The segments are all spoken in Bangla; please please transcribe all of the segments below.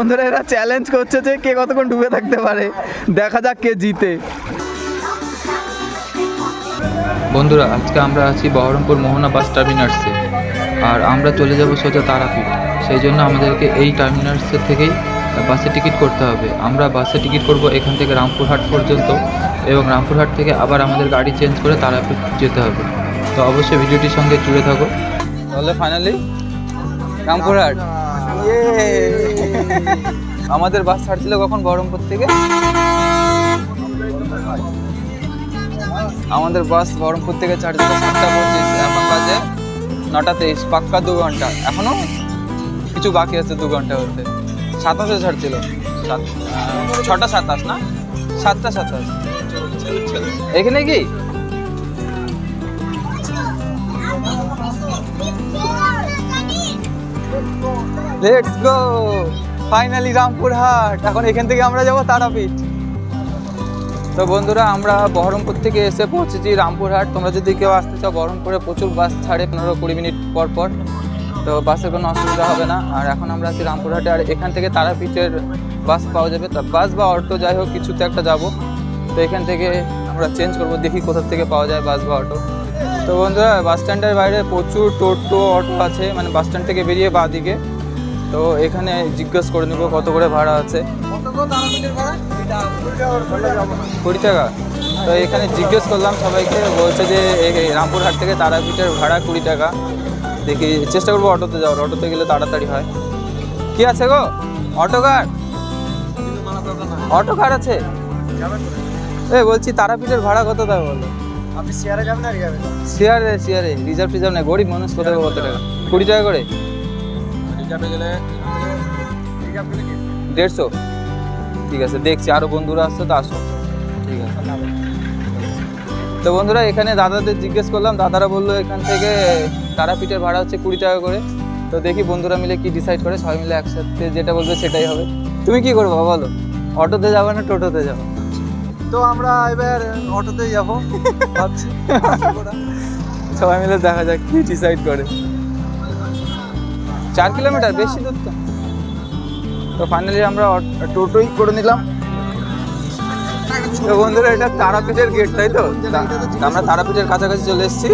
বন্ধুরা এরা চ্যালেঞ্জ করছে যে কে কতক্ষণ ডুবে থাকতে পারে, দেখা যাক কে জিতে। বন্ধুরা আজকে আমরা আছি বহরমপুর মোহনা বাস টার্মিনাসে, আর আমরা চলে যাব সোজা তারাপীঠ। সেই জন্য আমাদেরকে এই টার্মিনাসের থেকেই বাসে টিকিট করতে হবে। আমরা বাসে টিকিট করব এখান থেকে রামপুরহাট পর্যন্ত, এবং রামপুরহাট থেকে আবার আমাদের গাড়ি চেঞ্জ করে তারাপীঠ যেতে হবে। তো অবশ্যই ভিডিওটির সঙ্গে জুড়ে থাকো। তাহলে ফাইনালি রামপুরহাট, আমাদের বাস ছাড়ছিল কখন? বহরমপুর থেকে আমাদের বাস বহরমপুর থেকে ছাড়ছিল 7:25, এখন বাজে 9:23, পাক্কা 2 ঘন্টা। এখনো কিছু বাকি আছে 2 ঘন্টা হতে। 27 ছাড়ছিল, 6:27 না, 7:27 এখানে কি? Let's go, finally Rampurhat. এখন এখান থেকে আমরা যাব তারাপীঠ। তো বন্ধুরা আমরা বহরমপুর থেকে এসে পৌঁছেছি রামপুরহাট। তোমরা যদি কেউ আসতে চাও, বহরমপুরে প্রচুর বাস ছাড়ে 15-20 মিনিট পর পর, তো বাসের কোনো অসুবিধা হবে না। আর এখন আমরা আছি রামপুরহাটে, আর এখান থেকে তারাপীঠের বাস পাওয়া যাবে। তা বাস বা অটো যাই হোক কিছুতে একটা যাব। তো এখান থেকে আমরা চেঞ্জ করব, দেখি কোথা থেকে পাওয়া যায় বাস বা অটো। তো বন্ধুরা বাস স্ট্যান্ডের বাইরে প্রচুর টোটো অটো আছে, মানে বাস স্ট্যান্ড থেকে বেরিয়ে বাঁ দিকে। তো এখানে জিজ্ঞেস করে নেবো কত করে ভাড়া আছে। 20 টাকা। তো এখানে জিজ্ঞেস করলাম সবাইকে, বলছে যে রামপুরহাট থেকে তারাপীঠের ভাড়া 20 টাকা। দেখি চেষ্টা করবো অটোতে যাওয়ার, অটোতে গেলে তাড়াতাড়ি হয়। কি আছে গো? অটো কার? অটো কার আছে? বলছি তারাপীঠের ভাড়া কত টাকা বলো? আপনি শেয়ারে যাবেন না রিজার্ভে? শেয়ারে রিজার্ভ টিজার্ভ নেই, গরিব মানুষ কোথায় কত টাকা? 20 টাকা করে। রিজার্ভে গেলে 150। ঠিক আছে, দেখছি আরো বন্ধুরা আসছে তো, আসো। ঠিক আছে। তো বন্ধুরা এখানে দাদাদের জিজ্ঞেস করলাম, দাদারা বললো এখান থেকে তারাপীঠের ভাড়া হচ্ছে 20 টাকা করে। তো দেখি বন্ধুরা মিলে কি ডিসাইড করে, সবাই মিলে একসাথে যেটা বলবে সেটাই হবে। তুমি কি করবো বলো, অটোতে যাবো না টোটোতে যাবো? তো আমরা এবার অটোতেই যাবো ভাবছি। সবাই মিলে দেখা যাক কি ডিসাইড করে। 4 কিলোমিটার, বেশি দূর তো। তো ফাইনালি আমরা টোটোই করে নিলাম। তো বন্ধুরা এটা তারাপীঠের গেট, তাই তো? আমরা তারাপীঠের কাছাকাছি চলে এসেছি।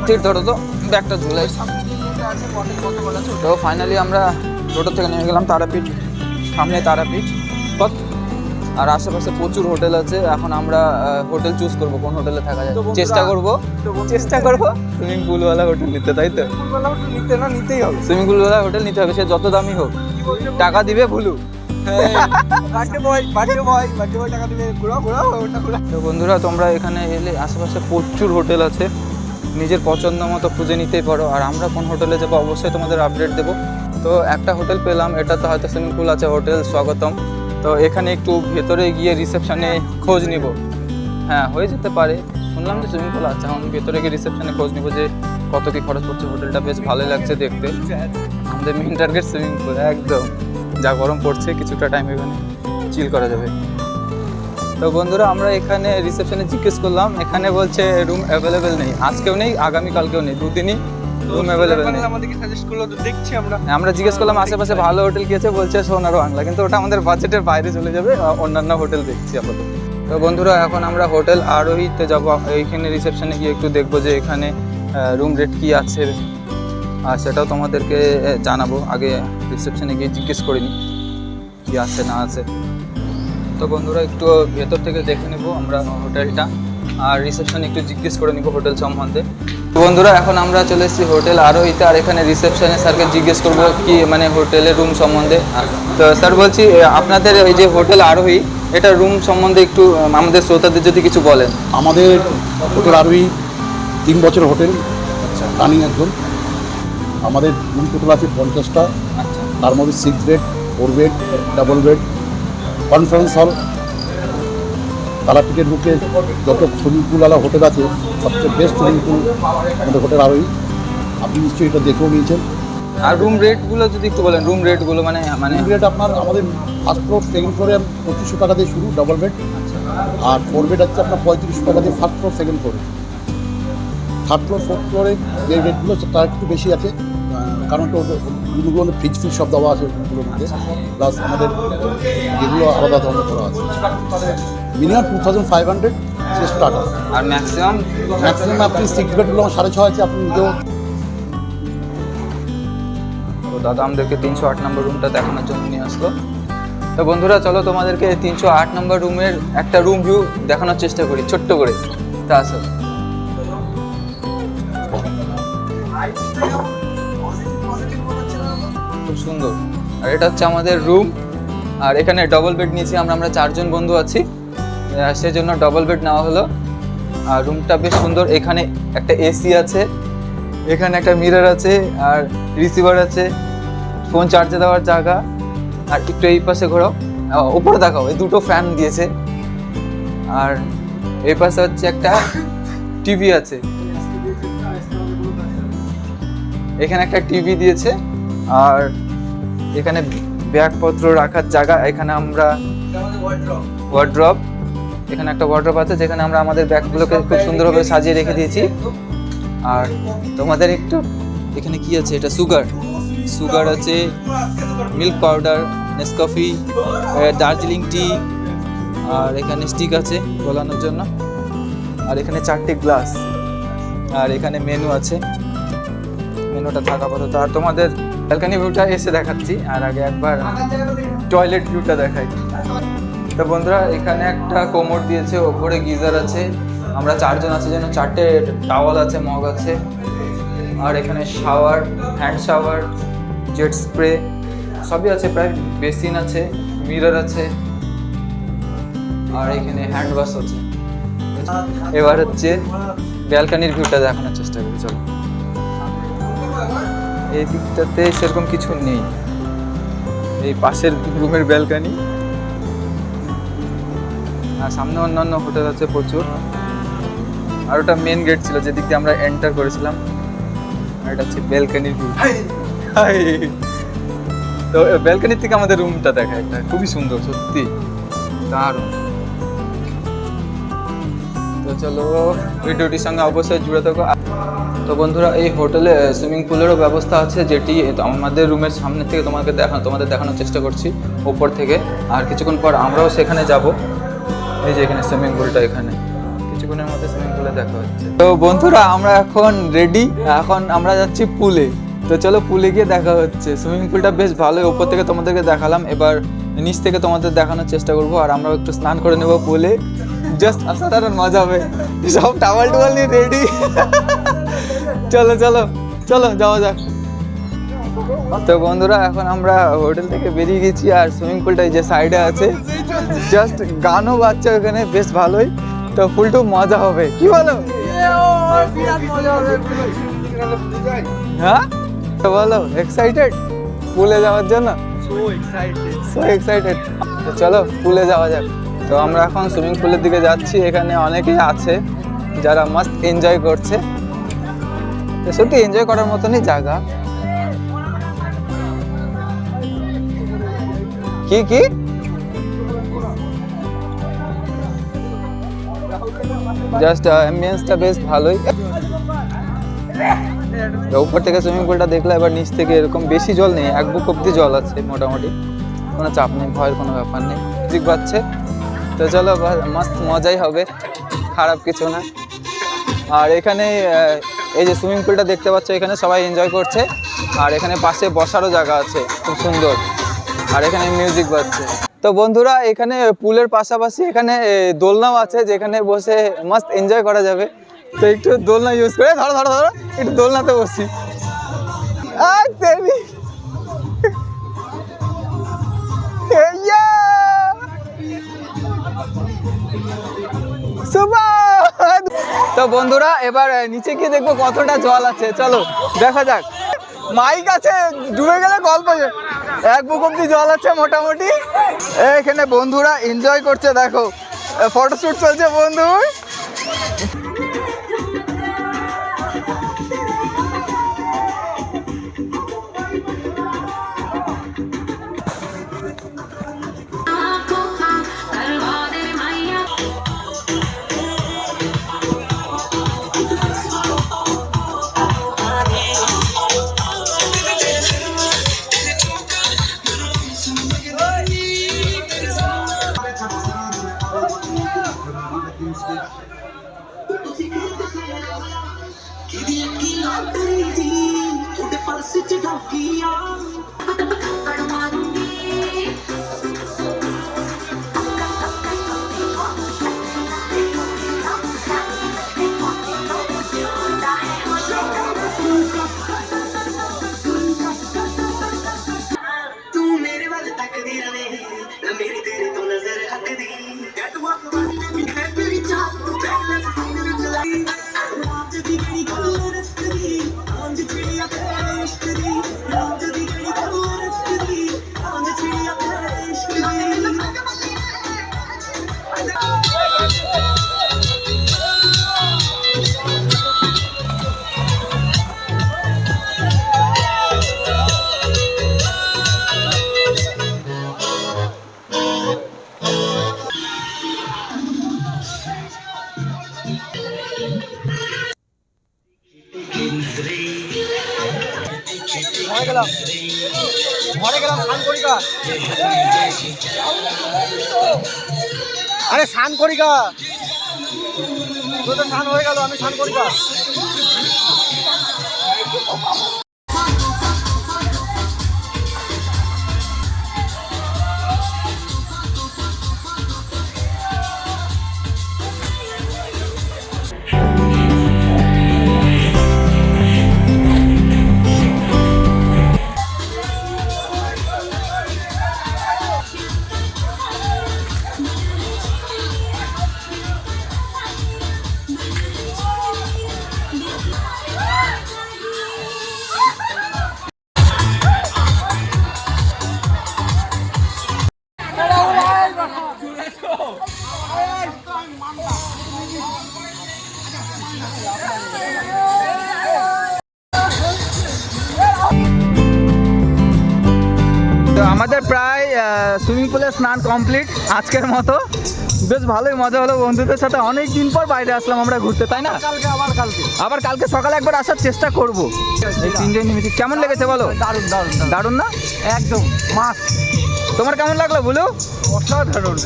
ঠিক ধরো তো, ব্যাগটা ঝুলাই। তো ফাইনালি আমরা টোটো থেকে নেমে গেলাম তারাপীঠ, সামনে তারাপীঠ। আর আশেপাশে প্রচুর হোটেল আছে। এখন আমরা হোটেল চুজ করব, কোন হোটেলে থাকা যায়। চেষ্টা করব সুইমিং পুলওয়ালা হোটেল নিতে, তাই তো? নিতেই হবে। সুইমিং পুলওয়ালা হোটেল নিতে হবে, সে যত দামি হোক। টাকা দিবে ভুলু। টাকা দিলে তো বন্ধুরা তোমরা এখানে এলে আশেপাশে প্রচুর হোটেল আছে, নিজের পছন্দ মতো খুঁজে নিতেই পারো। আর আমরা কোন হোটেলে যাবো অবশ্যই তোমাদের আপডেট দেবো। তো একটা হোটেল পেলাম, এটা তো হয়তো সুইমিং পুল আছে, হোটেল স্বাগতম। তো এখানে একটু ভেতরে গিয়ে রিসেপশনে খোঁজ নিব। হ্যাঁ হয়ে যেতে পারে, শুনলাম যে সুইমিং পুল আছে। এখন ভেতরে গিয়ে রিসেপশনে খোঁজ নিব যে কত কি খরচ পড়ছে। হোটেলটা বেশ ভালোই লাগছে দেখতে। আমাদের মেইন টার্গেট সুইমিং পুল, একদম। যা গরম পড়ছে, কিছুটা টাইম এখানে চিল করা যাবে। তো বন্ধুরা আমরা এখানে রিসেপশনে জিজ্ঞেস করলাম, এখানে বলছে রুম অ্যাভেলেবেল নেই, আজকেও নেই, আগামীকালকেও নেই, দুদিনই রুম অ্যাভেলেবেল নেই। আমাদেরকে সাজেস্ট করলো, তো দেখছি আমরা জিজ্ঞেস করলাম আশেপাশে ভালো হোটেল কি আছে, বলছে সোনার বাংলা, কিন্তু ওটা আমাদের বাজেটের বাইরে চলে যাবে। অন্যান্য হোটেল দেখছি আপাতত। তো বন্ধুরা এখন আমরা হোটেল আরোহীতে যাব। এইখানে রিসেপশনে গিয়ে একটু দেখবো যে এখানে রুম রেট কি আছে, আর সেটাও তোমাদেরকে জানাবো। আগে রিসেপশনে গিয়ে জিজ্ঞেস করিনি কি আছে না আছে। তো বন্ধুরা একটু ভেতর থেকে দেখে নেব আমরা হোটেলটা, আর রিসেপশনে একটু জিজ্ঞেস করে নিব হোটেল সম্বন্ধে। বন্ধুরা এখন আমরা চলে এসেছি হোটেল আরোহীতে, আর এখানে রিসেপশনে স্যারকে জিজ্ঞেস করবো কি মানে হোটেলের রুম সম্বন্ধে। তো স্যার বলছি আপনাদের এই যে হোটেল আরোহী, এটা রুম সম্বন্ধে একটু আমাদের শ্রোতাদের যদি কিছু বলেন। আমাদের হোটেল আরোহী 3 বছর হোটেল, রানিং একদম। আমাদের রুম টোটাল আছে 50টা। আচ্ছা, তার মধ্যে 6 bed, 4 bed, double bed, conference hall. তারাপীঠের বুকে যত সুইমিং পুলওয়ালা হোটেল আছে, সবচেয়ে বেস্ট সুইমিং পুল আমাদের হোটেল আরোহী। আপনি নিশ্চয়ই এটা দেখেও নিয়েছেন। আর রুম রেটগুলো যদি একটু বলেন, রুম রেটগুলো মানে রেট আপনার আমাদের ফার্স্ট ফ্লোর সেকেন্ড ফ্লোরে 2500 টাকা দিয়ে শুরু, ডাবল বেড। আর 4 বেড হচ্ছে আপনার 3500 টাকা দিয়ে ফার্স্ট ফ্লোর সেকেন্ড ফ্লোরে। থার্ড ফ্লোর ফোর্থ ফ্লোরে যে রেটগুলো তার একটু বেশি আছে, কারণ তো রুমগুলো মধ্যে ফ্রিজ ফ্রিজ সব দেওয়া আছে রুমগুলোর মধ্যে, প্লাস আমাদের যেগুলো আলাদা ধরনের করা আছে। মিনিমাম 2500 সে স্টার্ট হবে, আর ম্যাক্সিমাম আপনি 6 বেডরুম 6.5 আছে, আপনি নিজেও। তো দাদা আমাদেরকে 308 নম্বর রুমটা দেখানোর জন্য নিয়ে আসলো। তো বন্ধুরা চলো তোমাদেরকে 308 নম্বর রুমের একটা রুম ভিউ দেখানোর চেষ্টা করি ছোট্ট করে। তা আসো। খুব সুন্দর। আর এটা হচ্ছে আমাদের রুম, আর এখানে ডবল বেড নিয়েছি আমরা 4 জন বন্ধু আছি, সেজন্য ডবল বেড নেওয়া হলো। আর রুমটা বেশ সুন্দর। এখানে একটা এসি আছে, এখানে একটা মিরর আছে, আর রিসিভার আছে, ফোন চার্জে দেওয়ার জায়গা। আর একটু এই পাশে ঘোরাও, উপরে দেখাও, এই দুটো ফ্যান দিয়েছে। আর এই পাশে হচ্ছে একটা টিভি আছে, এখানে একটা টিভি দিয়েছে। আর এখানে ব্যাগপত্র রাখার জায়গা, এখানে আমরা ওয়ার্ড্রপ, এখানে একটা ওয়ার্ড্রপ আছে যেখানে আমরা আমাদের ব্যাগগুলোকে খুব সুন্দরভাবে সাজিয়ে রেখে দিয়েছি। আর তোমাদের একটু এখানে কি আছে, এটা সুগার আছে, মিল্ক পাউডার, নেসকফি, দার্জিলিং টি, আর এখানে স্টিক আছে গলানোর জন্য। আর এখানে 4টি গ্লাস, আর এখানে মেনু আছে, মেনুটা থাকা আপাতত। আর তোমাদের ব্যালকনি ভিউটা এসে দেখাচ্ছি, আর আগে একবার টয়লেট ভিউটা দেখাই। তো বন্ধুরা এখানে একটা কোমোড দিয়েছে, ওপরে গিজার আছে, আমরা 4 জন আছি জন্য 4টে টাওয়াল আছে, মগ আছে। আর এখানে shower, hand shower, jet spray সবই আছে, প্রায় বেসিন আছে, মিরর আছে, আর এখানে হ্যান্ড ওয়াশ আছে। এবার হচ্ছে ব্যালকনির ভিউটা দেখানোর চেষ্টা করি, চলো। এই দিকটাতে সেরকম কিছু নেই, এই পাশের রুমের ব্যালকনি, আর সামনে অন্যান্য হোটেল আছে প্রচুর। আর ওটা মেন গেট ছিল যেদিক দিয়ে আমরা এন্টার করেছিলাম। আর এটা হচ্ছে ব্যালকনির ভিউ। তো ব্যালকনির থেকে আমাদের রুমটা দেখা, একটা খুবই সুন্দর, সত্যি দারুণ। তো চলো ভিডিওটির সঙ্গে অবশ্যই জুড়ে থাকো। তো বন্ধুরা এই হোটেলে সুইমিং পুলেরও ব্যবস্থা আছে, যেটি আমাদের রুমের সামনে থেকে তোমাদের দেখানোর চেষ্টা করছি ওপর থেকে। আর কিছুক্ষণ পর আমরাও সেখানে যাব। এই যে এখানে সুইমিং পুলটা, এখানে কিছুক্ষণের মধ্যে সুইমিং পুলে দেখা হচ্ছে। তো বন্ধুরা আমরা এখন রেডি, এখন আমরা যাচ্ছি পুলে। তো চলো পুলে গিয়ে দেখা হচ্ছে। সুইমিং পুলটা বেশ ভালোই, ওপর থেকে তোমাদেরকে দেখালাম, এবার নিচ থেকে তোমাদের দেখানোর চেষ্টা করবো। আর আমরা একটু স্নান করে নেবো পুলে, জাস্ট অসাধারণ মজা হবে। সব টাওয়াল টাওয়াল নিয়ে রেডি। চলো চলো চলো যাওয়া যাক। তো বন্ধুরা এখন আমরা হোটেল থেকে বেরিয়ে গেছি, আর সুইমিং পুলটা যে সাইডে আছে, জাস্ট গানও বাজছে ওখানে, বেশ ভালোই। তো ফুলটু মজা হবে, কি বলো? হ্যাঁ তো বলো, এক্সাইটেড পুলে যাওয়ার জন্য? So excited. তো চলো পুলে যাওয়া যাক। তো আমরা এখন সুইমিং পুলের দিকে যাচ্ছি, এখানে অনেকেই আছে যারা মাস্ট এনজয় করছে। তো সত্যি এনজয় করার মতনই জায়গা। কি কি জাস্ট অ্যাম্বিয়েন্সটা বেশ ভালোই। উপর থেকে সুইমিং পুলটা দেখলে, এবার নিচ থেকে এরকম বেশি জল নেই, 1 বুক অব্দি জল আছে মোটামুটি, কোনো চাপ নেই, ভয়ের কোনো ব্যাপার নেই। মিউজিক বাজছে, তো চলো মাস্ত মজাই হবে, খারাপ কিছু না। আর এখানে এই যে সুইমিং পুলটা দেখতে পাচ্ছ, এখানে সবাই এনজয় করছে। আর এখানে পাশে বসারও জায়গা আছে খুব সুন্দর, আর এখানে মিউজিক বাজছে। তো বন্ধুরা এখানে পুলের পাশাপাশি এখানে দোলনাও আছে, যেখানে বসে মাস্ত এনজয় করা যাবে। তো একটু দোলনা ইউজ করে, ধরো ধরো ধরো, একটু দোলনাতে বসি। তো বন্ধুরা এবার নিচে গিয়ে দেখবো কতটা জল আছে, চলো দেখা যাক। মাইক আছে, ডুবে গেলে গল্প, 1 বুক অব্দি জল আছে মোটামুটি। এখানে বন্ধুরা এনজয় করছে, দেখো ফটোশুট চলছে বন্ধুর। ঘরে গেলাম স্নান করি গা। আরে স্নান করি গা, তোদের স্নান হয়ে গেল, আমি স্নান করি গা। তো আমাদের প্রায় সুইমিং পুলে স্নান কমপ্লিট আজকের মতো। বেশ ভালোই মজা হলো বন্ধুদের সাথে, অনেক দিন পর বাইরে আসলাম আমরা ঘুরতে, তাই না? আবার কালকে সকালে একবার আসার চেষ্টা করব। এই তিনজন নিমিত্তে কেমন লেগেছে বলো? দারুণ দারুণ দারুণ না? একদম মাছ। তোমার কেমন লাগলো বলো? অসাধারণ,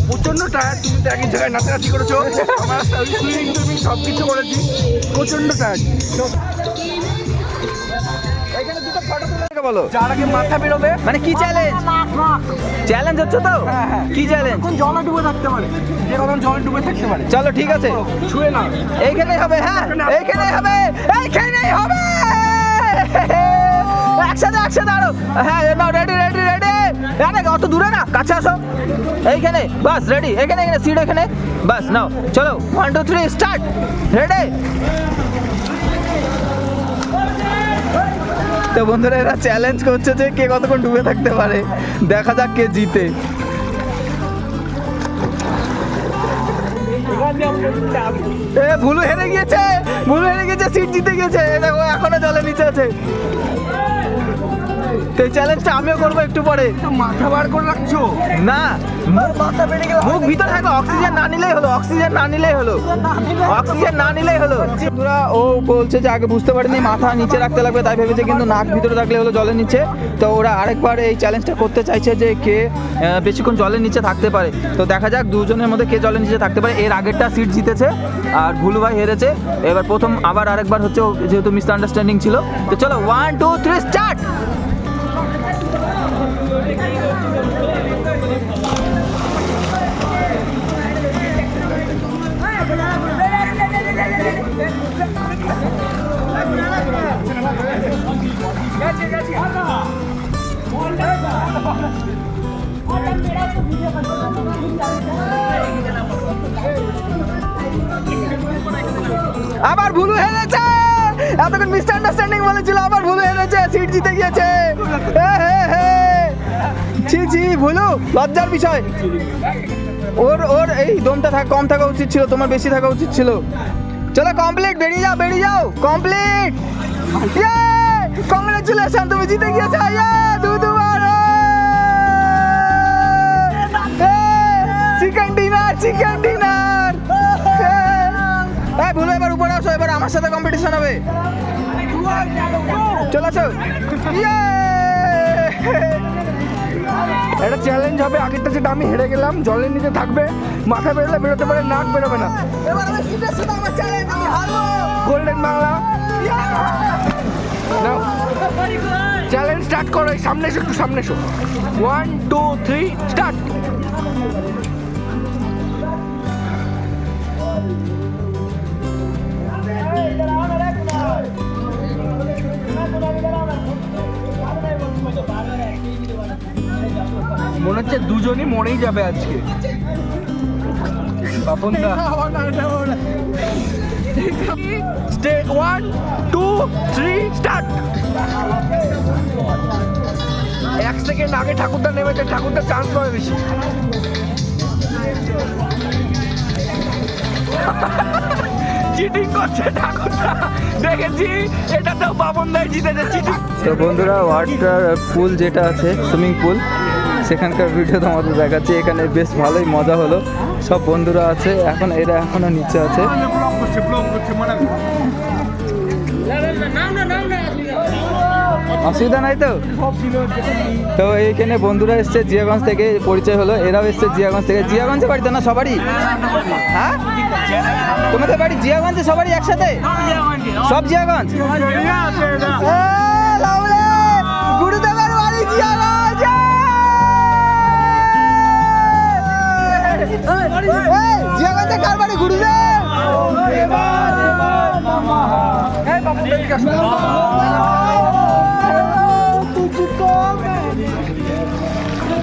প্রচন্ড টায়ার। তুমি তো একই জায়গায় নাচানাচি করেছো, আমার সুইমিং টুইমিং সব কিছু করেছি, প্রচন্ড টায়ার। এখানে দুটো ফটো তুলে বলো। যার আগে মাথা বেরোবে, মানে কি চ্যালেঞ্জ? চ্যালেঞ্জ হচ্ছে তো? হ্যাঁ। কি চ্যালেঞ্জ? কোন জলে ডুবে থাকতে পারে, যে কখন জলে ডুবে থাকতে পারে। চলো ঠিক আছে, ছুঁয়ে না, এইখানেই হবে। হ্যাঁ এইখানেই হবে, এইখানেই হবে। একসাথে একসাথে আরো। হ্যাঁ নাও, রেডি রেডি রেডি। অত দূরে না, কাছে আসো। এইখানে বাস রেডি, এখানে এখানে সিট এখানে, বাস নাও চলো। 1 2 3 স্টার্ট। রেডি? তো বন্ধুরা এরা চ্যালেঞ্জ করছে যে কে কতক্ষণ ডুবে থাকতে পারে, দেখা যাক কে জিতে। ভুলু হেরে গিয়েছে, ভুলু হেরে গিয়েছে, সিট জিতে গেছে। দেখো এখনো জলের নিচে আছে। তো এই চ্যালেঞ্জটা আমিও করবো একটু পরে। মাথা বার করে রাখছো না, মাথা বেড়ে গেল। মুখ ভিতরে থাকো, অক্সিজেন না নিলেই হলো, অক্সিজেন না নিলেই হলো, অক্সিজেন না নিলেই হলো। বন্ধুরা ও বলছে যে আগে বুঝতে পারিনি মাথা নিচে রাখতে লাগবে, তাই ভেবেছে, কিন্তু নাক ভিতরে রাখলে হলো জলের নিচে। তো ওরা আরেকবার এই চ্যালেঞ্জটা করতে চাইছে যে কে বেশিক্ষণ জলের নিচে থাকতে পারে। তো দেখা যাক দুজনের মধ্যে কে জলের নিচে থাকতে পারে। এর আগেরটা সিট জিতেছে আর ভুলু ভাই হেরেছে। এবার প্রথম আবার আরেকবার হচ্ছে, যেহেতু মিসআন্ডারস্ট্যান্ডিং ছিল। তো চলো 1 2 3 স্টার্ট। আবার ভুলু হেরেছে, এতক্ষণ মিসআন্ডারস্ট্যান্ডিং বলেছিল, আবার ভুলু হেরেছে, সিট জিতে গিয়েছে। ছি ছি ভুলু, লজ্জার বিষয়। ওর ওর এই দমটা কম থাকা উচিত ছিল, তোমার বেশি থাকা উচিত ছিল। চলো কমপ্লিট, বেরিয়ে যাও বেরিয়ে যাও, কমপ্লিট। কংগ্রেচুলেশন, তুমি জিতে গিয়েছো। দুবার চিকেন ডিনার, চিকেন ডিনার। ভুলো এবার উপরে আসো, এবার আমার সাথে কম্পিটিশন হবে। চলে আসো। একটা চ্যালেঞ্জ হবে, আগেরটা যেটা আমি হেরে গেলাম, জলের নিচে থাকবে, মাথা বেরোলে বেরোতে পারে, নাক বেরোবে না। গোল্ডেন বাংলা চ্যালেঞ্জ স্টার্ট করো। এই সামনে এসো, একটু সামনে এসো। 1 2 3 স্টার্ট। মনে হচ্ছে দুজনই মরেই যাবে আজকে। বাপন দা স্টে 1 2 3 স্টার্ট। 1 সেকেন্ড আগে ঠাকুরদা নেমেছে, ঠাকুরদা চান্স পাবে বেশি। চিটিং করছে ঠাকুরদা, দেখেছি এটা তো বাপন দাই জিতেছে চিটিং। তো বন্ধুরা ওয়াটার পুল যেটা আছে, সুইমিং পুল, সেখানকার ভিডিও তোমাদের দেখাচ্ছি। এখানে বেশ ভালোই মজা হলো, সব বন্ধুরা আছে, এখন এরা এখনো নিচে আছে। অসুবিধা নাই তো? তো এইখানে বন্ধুরা এসছে জিয়াগঞ্জ থেকে, পরিচয় হলো, এরাও এসছে জিয়াগঞ্জ থেকে। জিয়াগঞ্জে বাড়ি তো না সবারই? হ্যাঁ, তোমাদের বাড়ি জিয়াগঞ্জে সবারই একসাথে? সব জিয়াগঞ্জ? গুরুদেবের বাড়ি জিয়াগঞ্জ। জিয়াগঞ্জে কার বাড়ি? গুরুদেব।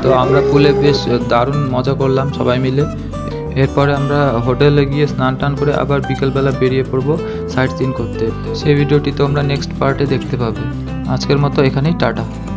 তো আমরা পুলে বেশ দারুণ মজা করলাম সবাই মিলে। এরপরে আমরা হোটেলে গিয়ে স্নান টান করে আবার বিকেলবেলা বেরিয়ে পড়বো সাইট সিন করতে। সেই ভিডিওটি তোমরা নেক্সট পার্টে দেখতে পাবে। আজকের মতো এখানেই টাটা।